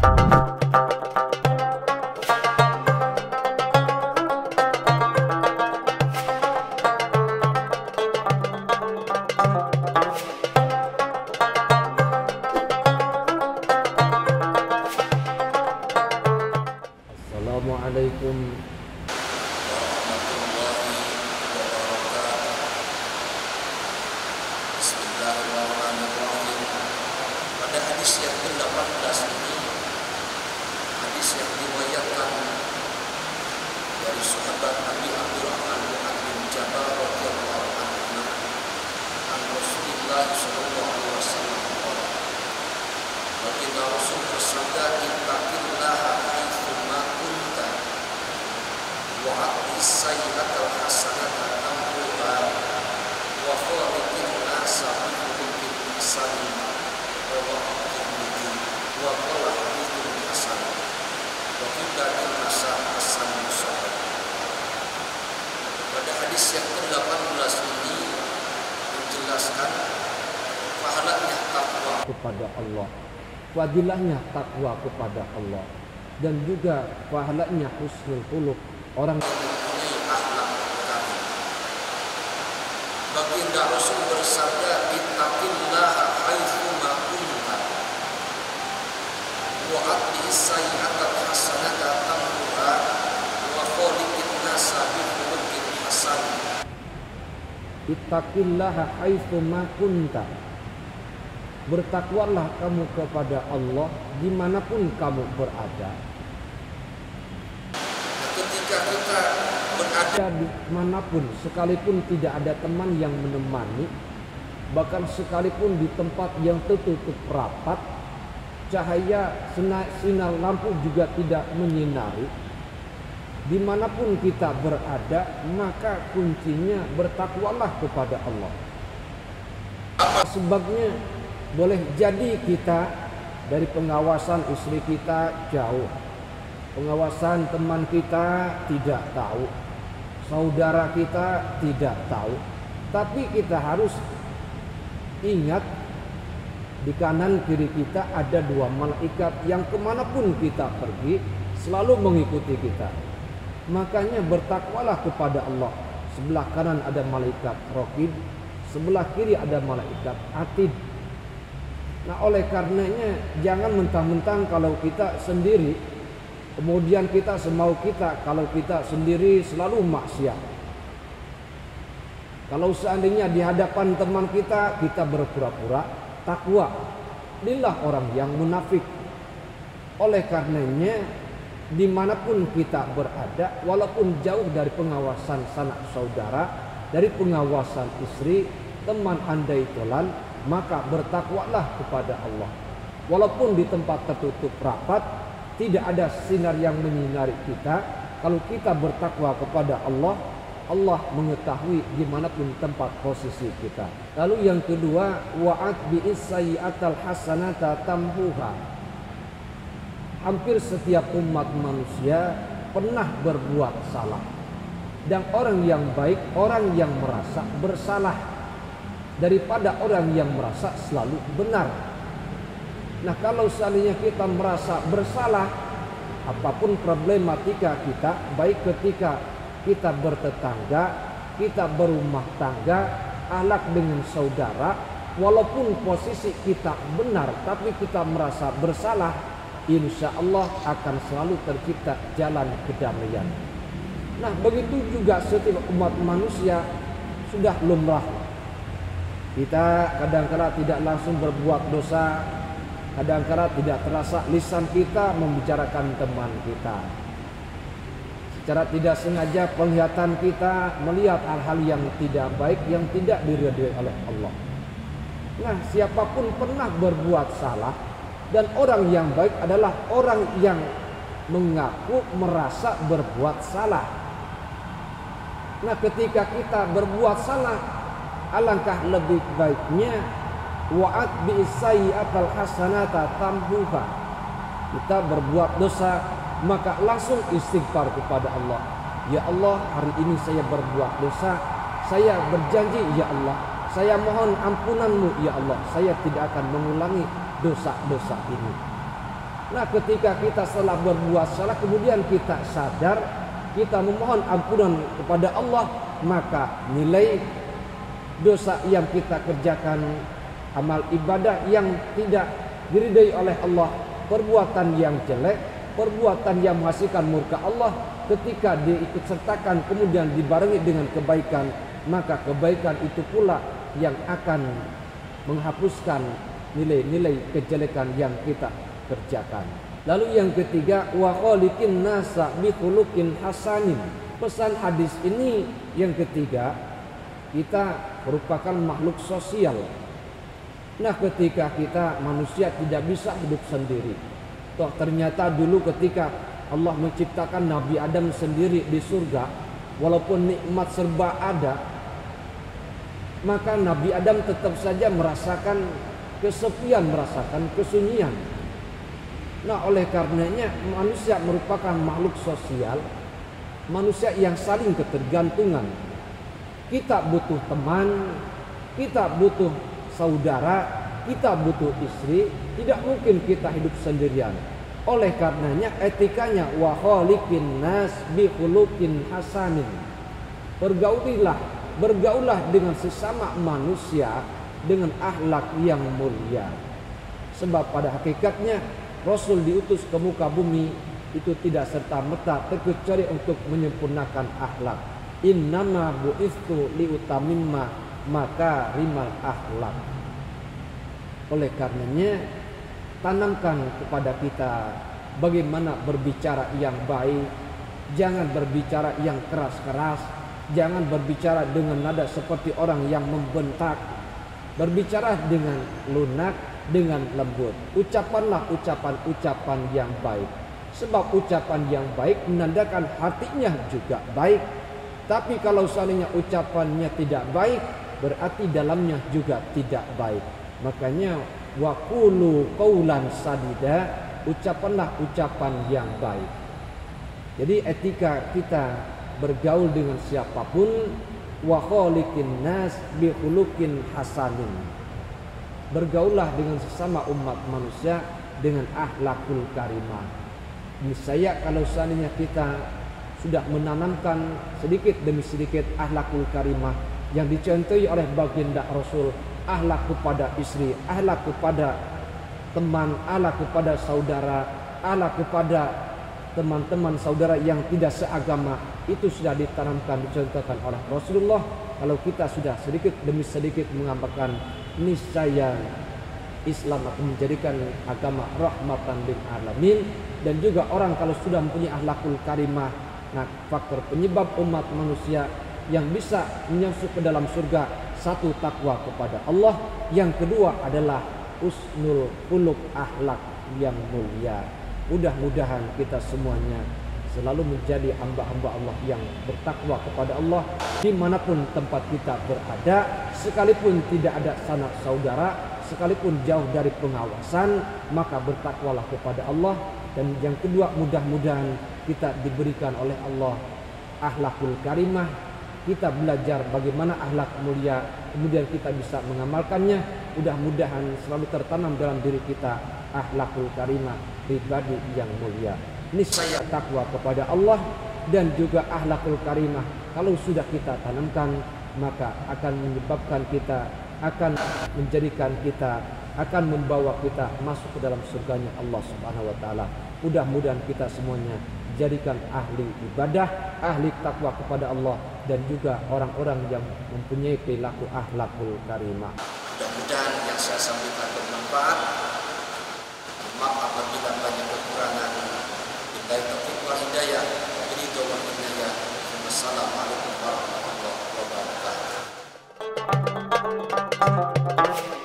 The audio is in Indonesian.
Assalamualaikum warahmatullahi wabarakatuh. Bismillahirrahmanirrahim. Pada hadis yang ke-18 ini, hadis yang diriwayatkan dari sahabat Nabi Abdurrahman bin Jabal radhiyallahu anhu an Rasulullah sallallahu alaihi wasallam. Baginda Rasul bersabda, "Ittaqillaha haitsu ma kunta wa aqis sayyi'atal hasanata tamhuha wa khaliqin nasa bi khuluqin hasanin wa waqtihi wa qala hadithun hasan wa qiddatin hasanun sahih." Pada hadis yang ke-18 ini menjelaskan pahalanya takwa kepada Allah, fadilahnya takwa kepada Allah, dan juga pahalanya husnul khuluq, orang mempunyai akhlak karim. Baginda Rasul bersabda, "Ittaqillaha haitsu ma kunta wa aqis sayyi'atal hasanata tamhuha wa khaliqin nasa bi khuluqin hasan." Ittaqillaha haitsu ma kunta. Bertakwalah kamu kepada Allah dimanapun kamu berada. Ketika kita berada Dimanapun, sekalipun tidak ada teman yang menemani, bahkan sekalipun di tempat yang tertutup rapat, cahaya sinar lampu juga tidak menyinari, dimanapun kita berada, maka kuncinya bertakwalah kepada Allah. Sebabnya boleh jadi kita dari pengawasan istri kita jauh, pengawasan teman kita tidak tahu, saudara kita tidak tahu, tapi kita harus ingat di kanan kiri kita ada dua malaikat yang kemanapun kita pergi selalu mengikuti kita. Makanya bertakwalah kepada Allah. Sebelah kanan ada malaikat Raqib, sebelah kiri ada malaikat Atid. Nah, oleh karenanya jangan mentang-mentang kalau kita sendiri, kemudian kita semau kita, kalau kita sendiri selalu maksiat. Kalau seandainya di hadapan teman kita berpura-pura takwa, inilah orang yang munafik. Oleh karenanya dimanapun kita berada, walaupun jauh dari pengawasan sanak saudara, dari pengawasan istri, teman andai tolan, maka bertakwalah kepada Allah. Walaupun di tempat tertutup rapat, tidak ada sinar yang menyinari kita, kalau kita bertakwa kepada Allah, Allah mengetahui dimanapun tempat posisi kita. Lalu yang kedua, wa'at bi'is sayyi'atal hasanata tamhuha. Hampir setiap umat manusia pernah berbuat salah, dan orang yang baik, orang yang merasa bersalah daripada orang yang merasa selalu benar. Nah, kalau seandainya kita merasa bersalah, apapun problematika kita, baik ketika kita bertetangga, kita berumah tangga, akhlak dengan saudara, walaupun posisi kita benar tapi kita merasa bersalah, insya Allah akan selalu tercipta jalan kedamaian. Nah, begitu juga setiap umat manusia sudah lumrah. Kita kadang-kala tidak langsung berbuat dosa, kadang-kala tidak terasa lisan kita membicarakan teman kita. Secara tidak sengaja penglihatan kita melihat hal-hal yang tidak baik, yang tidak diridhoi oleh Allah. Nah, siapapun pernah berbuat salah, dan orang yang baik adalah orang yang mengaku merasa berbuat salah. Nah, ketika kita berbuat salah, alangkah lebih baiknya wa'at bi'isayyi'atal hasanata tamhuha. Kita berbuat dosa, maka langsung istighfar kepada Allah. Ya Allah, hari ini saya berbuat dosa, saya berjanji ya Allah, saya mohon ampunanmu ya Allah, saya tidak akan mengulangi dosa-dosa ini. Nah, ketika kita setelah berbuat salah kemudian kita sadar, kita memohon ampunan kepada Allah, maka nilai dosa yang kita kerjakan, amal ibadah yang tidak diridai oleh Allah, perbuatan yang jelek, perbuatan yang menghasilkan murka Allah, ketika diikut sertakan kemudian dibarengi dengan kebaikan, maka kebaikan itu pula yang akan menghapuskan nilai-nilai kejelekan yang kita kerjakan. Lalu yang ketiga, wa khaliqin nasa bi khuluqin hasanin. Pesan hadis ini yang ketiga, kita merupakan makhluk sosial. Nah, ketika kita manusia tidak bisa hidup sendiri. Toh ternyata dulu ketika Allah menciptakan Nabi Adam sendiri di surga, walaupun nikmat serba ada, maka Nabi Adam tetap saja merasakan kesepian, merasakan kesunyian. Nah, oleh karenanya manusia merupakan makhluk sosial, manusia yang saling ketergantungan. Kita butuh teman, kita butuh saudara, kita butuh istri, tidak mungkin kita hidup sendirian. Oleh karenanya etikanya wa khaliqin nas bi khuluqin hasanin. Bergaulah dengan sesama manusia dengan akhlak yang mulia. Sebab pada hakikatnya Rasul diutus ke muka bumi itu tidak serta-merta terkecuali untuk menyempurnakan akhlak. Innama bu'istu liutamimma makarimal akhlak. Oleh karenanya tanamkan kepada kita bagaimana berbicara yang baik. Jangan berbicara yang keras-keras, jangan berbicara dengan nada seperti orang yang membentak. Berbicara dengan lunak, dengan lembut. Ucapkanlah ucapan-ucapan yang baik. Sebab ucapan yang baik menandakan hatinya juga baik. Tapi kalau seandainya ucapannya tidak baik, berarti dalamnya juga tidak baik. Makanya wa qulu qaulan sadida, ucapkanlah ucapan yang baik. Jadi etika kita bergaul dengan siapapun, wa khaliqin nas bi khuluqin hasanin. Bergaullah dengan sesama umat manusia dengan akhlakul karimah. Niscaya kalau seandainya kita sudah menanamkan sedikit demi sedikit akhlakul karimah yang dicontohi oleh baginda Rasul, akhlak kepada istri, akhlak kepada teman, akhlak kepada saudara, akhlak kepada teman-teman saudara yang tidak seagama, itu sudah ditanamkan, dicontohkan oleh Rasulullah. Kalau kita sudah sedikit demi sedikit mengamalkan, niscaya Islam akan menjadikan agama rahmatan lil alamin. Dan juga orang kalau sudah mempunyai akhlakul karimah, nah faktor penyebab umat manusia yang bisa menymasuk ke dalam surga, satu takwa kepada Allah, yang kedua adalah husnul khuluq, akhlak yang mulia. Mudah-mudahan kita semuanya selalu menjadi hamba-hamba Allah yang bertakwa kepada Allah dimanapun tempat kita berada, sekalipun tidak ada sanak saudara, sekalipun jauh dari pengawasan, maka bertakwalah kepada Allah. Dan yang kedua, mudah-mudahan kita diberikan oleh Allah akhlakul karimah. Kita belajar bagaimana akhlak mulia, kemudian kita bisa mengamalkannya. Mudah-mudahan selalu tertanam dalam diri kita akhlakul karimah, pribadi yang mulia. Niscaya takwa kepada Allah dan juga akhlakul karimah kalau sudah kita tanamkan, maka akan menyebabkan kita, akan menjadikan kita, akan membawa kita masuk ke dalam surganya Allah Subhanahu wa taala. Mudah-mudahan kita semuanya jadikan ahli ibadah, ahli takwa kepada Allah, dan juga orang-orang yang mempunyai perilaku akhlakul karimah. Mudah-mudahan yang saya sampaikan bermanfaat. Maaf apabila banyak kekurangan. Billahi taufiq wal hidayah. Ridho wal hidayah. Wassalamualaikum warahmatullahi wabarakatuh.